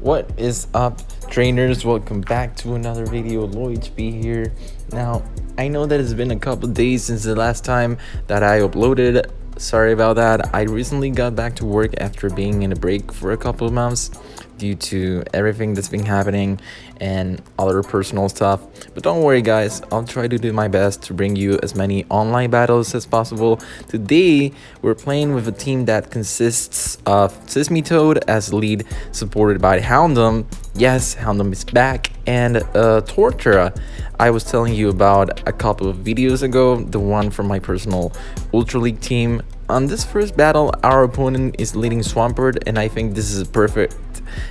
What is up, trainers? Welcome back to another video. lowHP here. Now, I know that it's been a couple days since the last time that I uploaded. Sorry about that. I recently got back to work after being in a break for a couple of months due to everything that's been happening and other personal stuff. But don't worry, guys, I'll try to do my best to bring you as many online battles as possible. Today we're playing with a team that consists of Seismitoad as lead, supported by Houndum. Yes, Houndum is back, and Tortura. I was telling you about a couple of videos ago, the one from my personal Ultra League team. On this first battle, our opponent is leading Swampert, and I think this is a perfect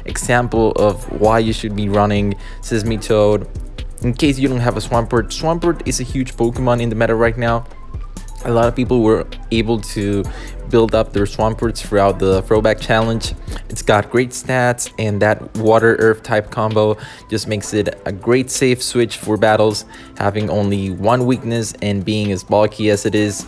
example of why you should be running Seismitoad. In case you don't have a Swampert, Swampert is a huge Pokemon in the meta right now. A lot of people were able to build up their Swamperts throughout the throwback challenge. It's got great stats, and that water earth type combo just makes it a great safe switch for battles. Having only one weakness and being as bulky as it is,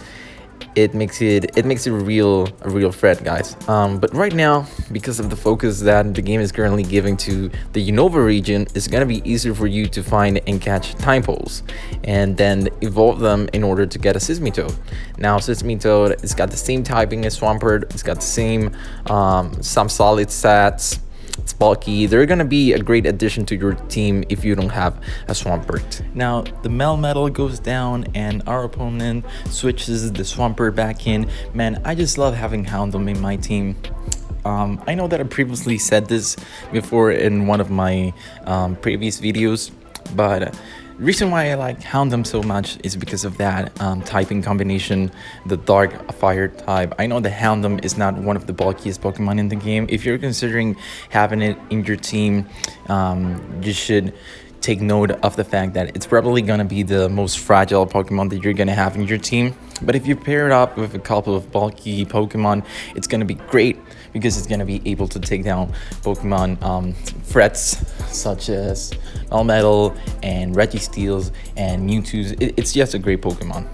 it makes it a real threat, guys. But right now, because of the focus that the game is currently giving to the Unova region, it's gonna be easier for you to find and catch time poles and then evolve them in order to get a Seismitoad. Now, Seismitoad, it's got the same typing as Swampert. It's got the same some solid stats. It's bulky. They're gonna be a great addition to your team if you don't have a Swampert. Now, the Melmetal goes down and our opponent switches the Swampert back in. Man, I just love having Houndum in my team. I know that I previously said this before in one of my previous videos, but the reason why I like Houndum so much is because of that typing combination, the dark fire type. I know the Houndum is not one of the bulkiest Pokemon in the game. If you're considering having it in your team, you should take note of the fact that it's probably going to be the most fragile Pokemon that you're going to have in your team. But if you pair it up with a couple of bulky Pokemon, it's going to be great because it's going to be able to take down Pokemon threats such as Melmetal and Registeels and Mewtwo's. It's just a great Pokemon.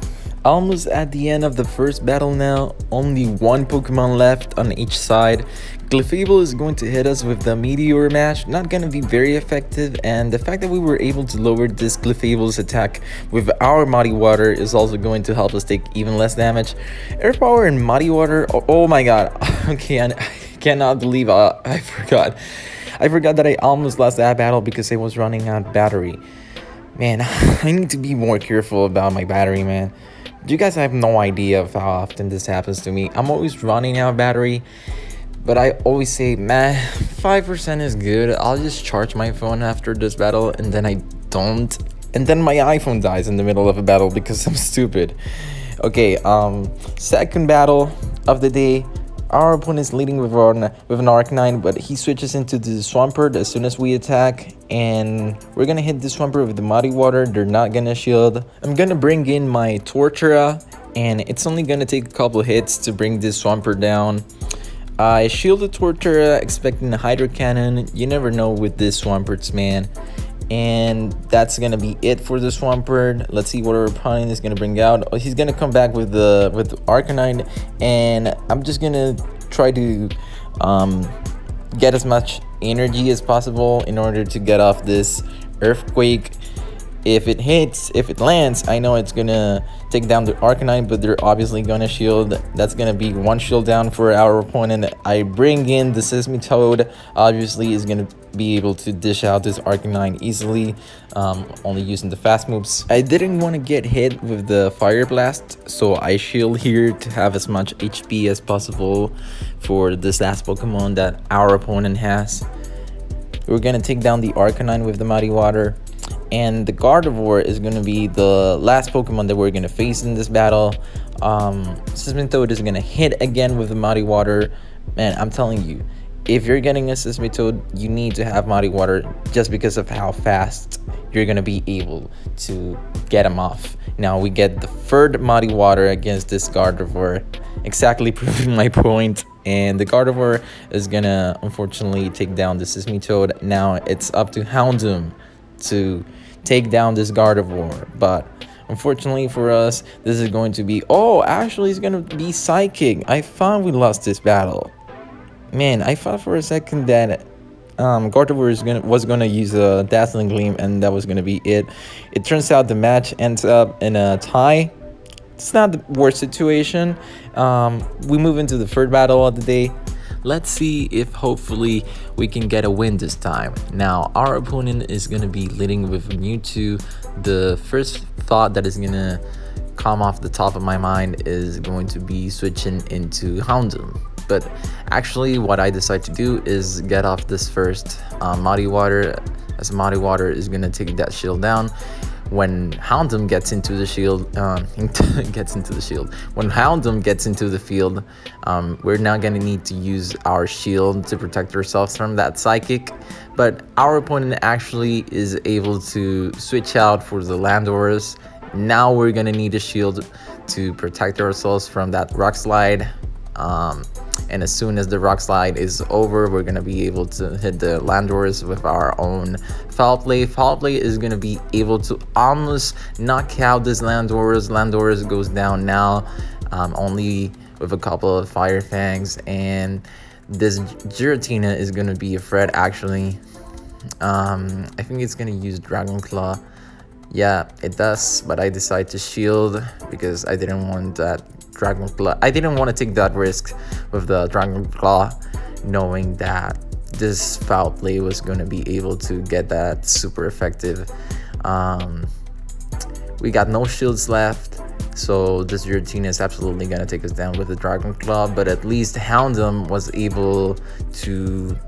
Almost at the end of the first battle now, only one Pokemon left on each side. Weavile is going to hit us with the Meteor Mash, not going to be very effective, and the fact that we were able to lower this Weavile's attack with our Muddy Water is also going to help us take even less damage. Air Power and Muddy Water, oh my god, okay, I cannot believe I forgot. I forgot that I almost lost that battle because I was running out of battery. Man, I need to be more careful about my battery, man. You guys have no idea of how often this happens to me. I'm always running out of battery, but I always say, man, 5% is good. I'll just charge my phone after this battle, and then I don't. And then my iPhone dies in the middle of a battle because I'm stupid. Okay, second battle of the day. Our opponent is leading with an Arcanine, but he switches into the Swampert as soon as we attack, and we're gonna hit the Swampert with the Muddy Water. They're not gonna shield. I'm gonna bring in my Tortura, and it's only gonna take a couple hits to bring this Swampert down. I shielded Tortura expecting a Hydro Cannon. You never know with this Swamperts, man. And that's gonna be it for the Swampert. Let's see what our opponent is gonna bring out. Oh, he's gonna come back with Arcanine, and I'm just gonna try to get as much energy as possible in order to get off this Earthquake. If it hits, if it lands, I know it's gonna take down the Arcanine, but they're obviously gonna shield. That's gonna be one shield down for our opponent. I bring in the Seismitoad. Obviously is gonna be able to dish out this Arcanine easily, only using the fast moves. I didn't want to get hit with the Fire Blast, so I shield here to have as much HP as possible for this last Pokemon that our opponent has. We're gonna take down the Arcanine with the Muddy Water. And the Gardevoir is going to be the last Pokemon that we're going to face in this battle. Seismitoad is going to hit again with the Muddy Water. Man, I'm telling you, if you're getting a Seismitoad, you need to have Muddy Water just because of how fast you're going to be able to get him off. Now we get the third Muddy Water against this Gardevoir, exactly proving my point. And the Gardevoir is going to unfortunately take down the Seismitoad. Now it's up to Houndum to take down this Gardevoir, but unfortunately for us, this is going to be, oh, actually it's gonna be Psychic. I thought we lost this battle. Man, I thought for a second that Gardevoir was gonna use a Dazzling Gleam, and that was gonna be it. It turns out the match ends up in a tie. It's not the worst situation. We move into the third battle of the day. Let's see if hopefully we can get a win this time. Now, our opponent is going to be leading with Mewtwo. The first thought that is going to come off the top of my mind is going to be switching into Houndoom. But actually, what I decide to do is get off this first Muddy Water, as Muddy Water is going to take that shield down. When Houndoom gets into the shield, when Houndoom gets into the field, we're now gonna need to use our shield to protect ourselves from that Psychic. But our opponent actually is able to switch out for the Landorus. Now we're gonna need a shield to protect ourselves from that Rock Slide. And as soon as the Rock Slide is over, we're going to be able to hit the Landorus with our own Foul Play. Foul Play is going to be able to almost knock out this Landorus. Landorus goes down now, only with a couple of Fire Fangs. And this Giratina is going to be a threat, actually. I think it's going to use Dragon Claw. Yeah, it does, but I decide to shield because I didn't want that Dragon Claw. I didn't want to take that risk with the Dragon Claw, knowing that this Foul Play was going to be able to get that super effective. We got no shields left, so this Giratina is absolutely going to take us down with the Dragon Claw, but at least Houndoom was able to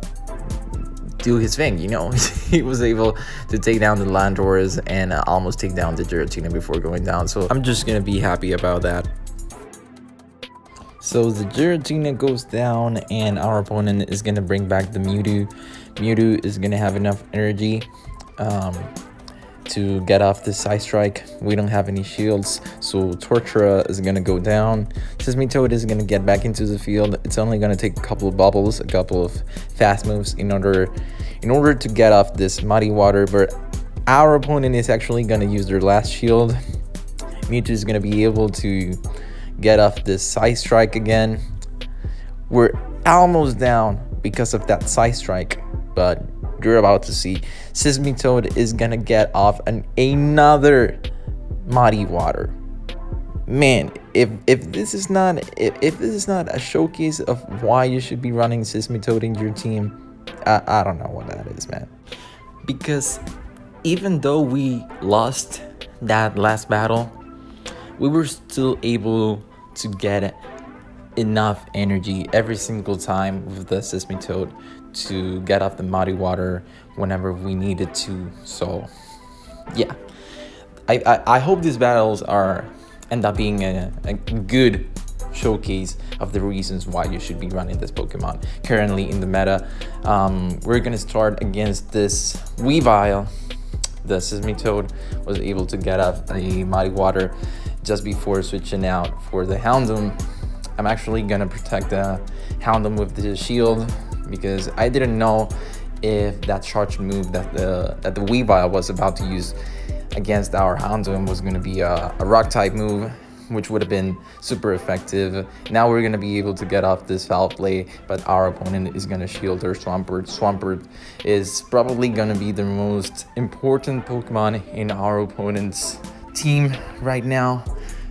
do his thing, you know. He was able to take down the Landorus and almost take down the Giratina before going down, so I'm just gonna be happy about that. So the Giratina goes down and our opponent is gonna bring back the Mewtwo. Mewtwo is gonna have enough energy to get off this Ice Strike. We don't have any shields, so Torterra is gonna go down. Seismitoad is gonna get back into the field. It's only gonna take a couple of bubbles, a couple of fast moves in order to get off this Muddy Water, but our opponent is actually gonna use their last shield. Mewtwo is gonna be able to get off this Ice Strike again. We're almost down because of that Ice Strike, but you're about to see Seismitoad is gonna get off another Muddy Water. Man, if this is not a showcase of why you should be running Seismitoad in your team, I don't know what that is, man. Because even though we lost that last battle, we were still able to get enough energy every single time with the Seismitoad to get off the Muddy Water whenever we needed to. So yeah, I hope these battles end up being a good showcase of the reasons why you should be running this Pokemon currently in the meta. We're gonna start against this Weavile. The Seismitoad was able to get off a Muddy Water just before switching out for the Houndoom. I'm actually gonna protect the Houndoom with the shield because I didn't know if that charge move that the Weavile was about to use against our Houndoom was gonna be a rock type move, which would have been super effective. Now we're gonna be able to get off this Foul Play, but our opponent is gonna shield their Swampert. Swampert is probably gonna be the most important Pokemon in our opponent's team right now.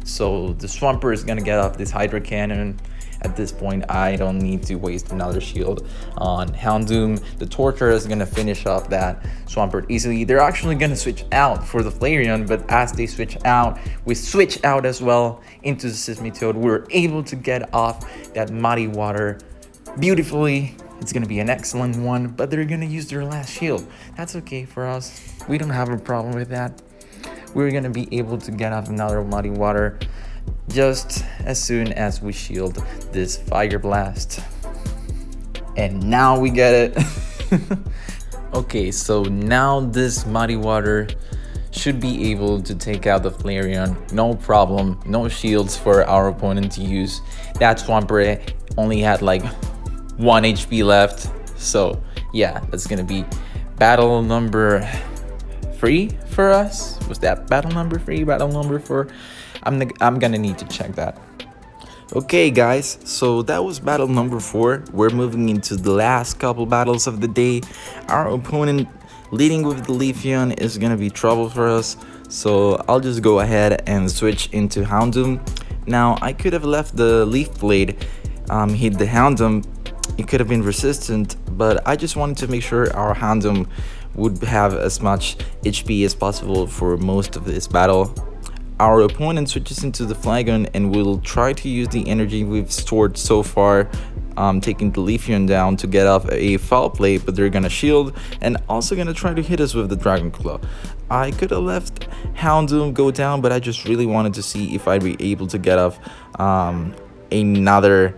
So the Swampert is gonna get off this Hydra Cannon. At this point, I don't need to waste another shield on Houndoom. The Torterra is gonna finish off that Swampert easily. They're actually gonna switch out for the Flareon, but as they switch out, we switch out as well into the Seismitoad. We're able to get off that Muddy Water beautifully. It's gonna be an excellent one, but they're gonna use their last shield. That's okay for us. We don't have a problem with that. We're gonna be able to get off another Muddy Water just as soon as we shield this Fire Blast. And now we get it. Okay, so now this Muddy Water should be able to take out the Flareon. No problem, no shields for our opponent to use. That Swampert only had like 1 HP left. So yeah, that's gonna be battle number 3 for us. Was that battle number 3, battle number 4? I'm gonna need to check that. Okay, guys, so that was battle number 4. We're moving into the last couple battles of the day. Our opponent leading with the Leafeon is gonna be trouble for us, so I'll just go ahead and switch into Houndoom. Now, I could have left the Leaf Blade, hit the Houndoom. It could have been resistant, but I just wanted to make sure our Houndoom would have as much HP as possible for most of this battle. Our opponent switches into the Flygon and will try to use the energy we've stored so far, taking the Leafeon down to get off a foul play, but they're gonna shield and also gonna try to hit us with the Dragon Claw. I could have left Houndoom go down, but I just really wanted to see if I'd be able to get off another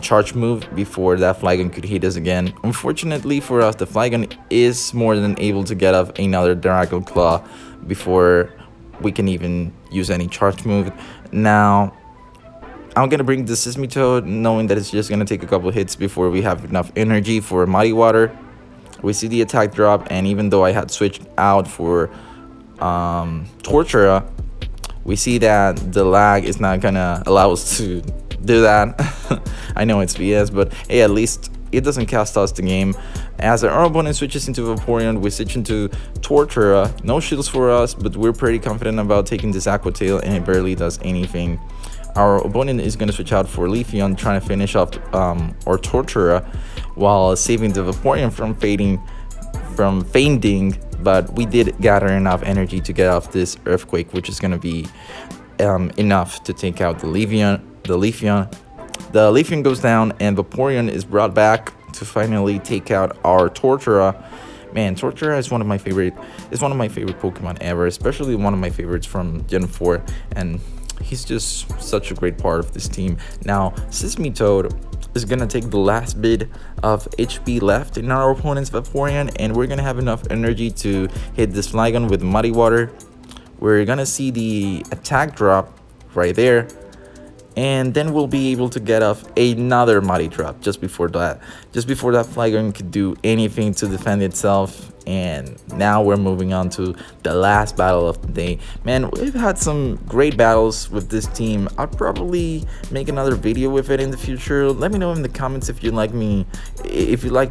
charge move before that Flygon could hit us again. Unfortunately for us, the Flygon is more than able to get off another Dragon Claw before we can even use any charge move. Now, I'm gonna bring the Seismitoad, knowing that it's just gonna take a couple hits before we have enough energy for Muddy Water. We see the attack drop, and even though I had switched out for Tortura, we see that the lag is not gonna allow us to do that. I know it's BS, but hey, at least it doesn't cost us the game. As our opponent switches into Vaporeon, we switch into Tortura. No shields for us, but we're pretty confident about taking this Aqua Tail, and it barely does anything. Our opponent is going to switch out for Leafeon, trying to finish off our Tortura while saving the Vaporeon from fainting, but we did gather enough energy to get off this Earthquake, which is going to be enough to take out the Leafeon. The Leafeon goes down, and Vaporeon is brought back to finally take out our Tortura. Man, Tortura is one of my favorite Pokemon ever, especially one of my favorites from Gen 4, and he's just such a great part of this team. Now, Seismitoad is gonna take the last bit of HP left in our opponent's Vaporeon, and we're gonna have enough energy to hit this Flygon with Muddy Water. We're gonna see the attack drop right there, and then we'll be able to get off another Muddy drop just before that Flygon could do anything to defend itself. And now we're moving on to the last battle of the day. Man, we've had some great battles with this team. I'll probably make another video with it in the future. Let me know in the comments if you'd like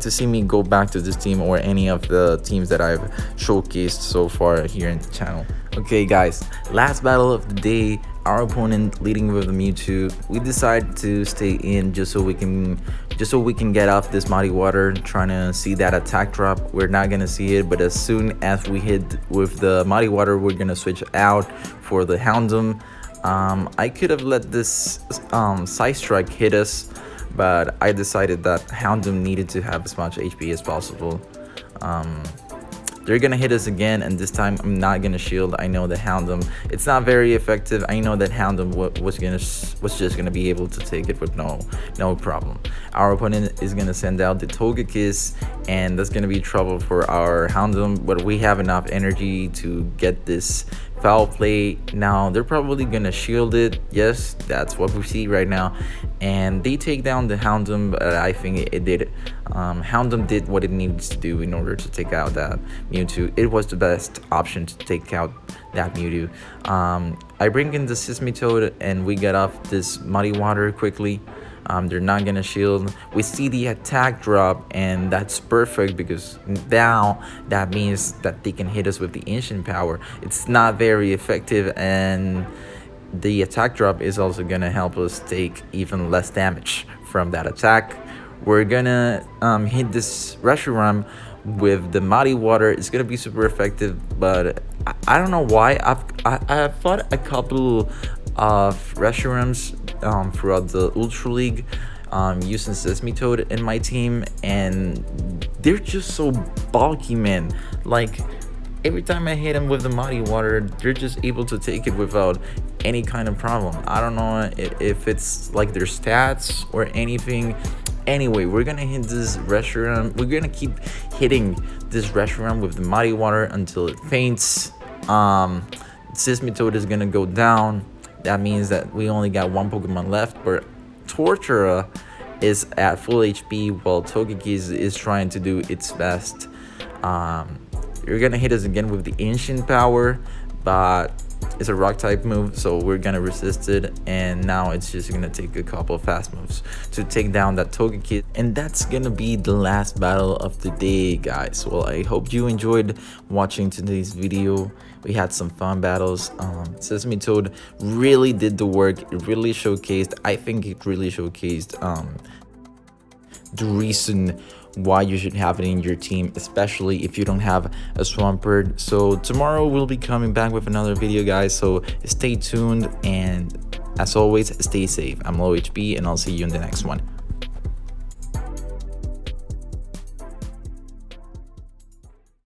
to see me go back to this team or any of the teams that I've showcased so far here in the channel. Okay, guys, last battle of the day. Our opponent leading with the Mewtwo. We decided to stay in just so we can get off this Muddy Water, trying to see that attack drop. We're not gonna see it, but as soon as we hit with the Muddy Water, we're gonna switch out for the Houndoom. I could have let this Side Strike hit us, but I decided that Houndoom needed to have as much HP as possible. They're gonna hit us again, and this time I'm not gonna shield. I know that Houndoom, it's not very effective. I know that Houndoom was just gonna be able to take it with no problem. Our opponent is gonna send out the Togekiss, and that's gonna be trouble for our Houndoom, but we have enough energy to get this foul play. Now they're probably gonna shield it. Yes, that's what we see right now, and they take down the Houndoom, but I think it did. Houndoom did what it needs to do in order to take out that Mewtwo. It was the best option to take out that Mewtwo. I bring in the Seismitoad, and we get off this Muddy Water quickly. They're not gonna shield. We see the attack drop, and that's perfect because now that means that they can hit us with the Ancient Power. It's not very effective, and the attack drop is also gonna help us take even less damage from that attack. We're gonna hit this Reshiram with the Muddy Water. It's gonna be super effective, but I don't know why. I've fought a couple of Reshirams throughout the Ultra League using Seismitoad in my team, and they're just so bulky, man. Like, every time I hit them with the Muddy Water, they're just able to take it without any kind of problem. I don't know if it's like their stats or anything. Anyway, we're gonna hit this Reshiram. We're gonna keep hitting this Reshiram with the Muddy Water until it faints. Seismitoad is gonna go down. That means that we only got one Pokemon left, but Tortura is at full HP while Togekiss is trying to do its best. You're gonna hit us again with the Ancient Power, but it's a rock type move, so we're gonna resist it, and now it's just gonna take a couple of fast moves to take down that Togekiss. And that's gonna be the last battle of the day, guys. Well, I hope you enjoyed watching today's video. We had some fun battles. Seismitoad really did the work. It really showcased, I think it really showcased the reason why you should have it in your team, especially if you don't have a Swampert. So tomorrow we'll be coming back with another video, guys, so stay tuned, and as always, stay safe. I'm lowHP, and I'll see you in the next one.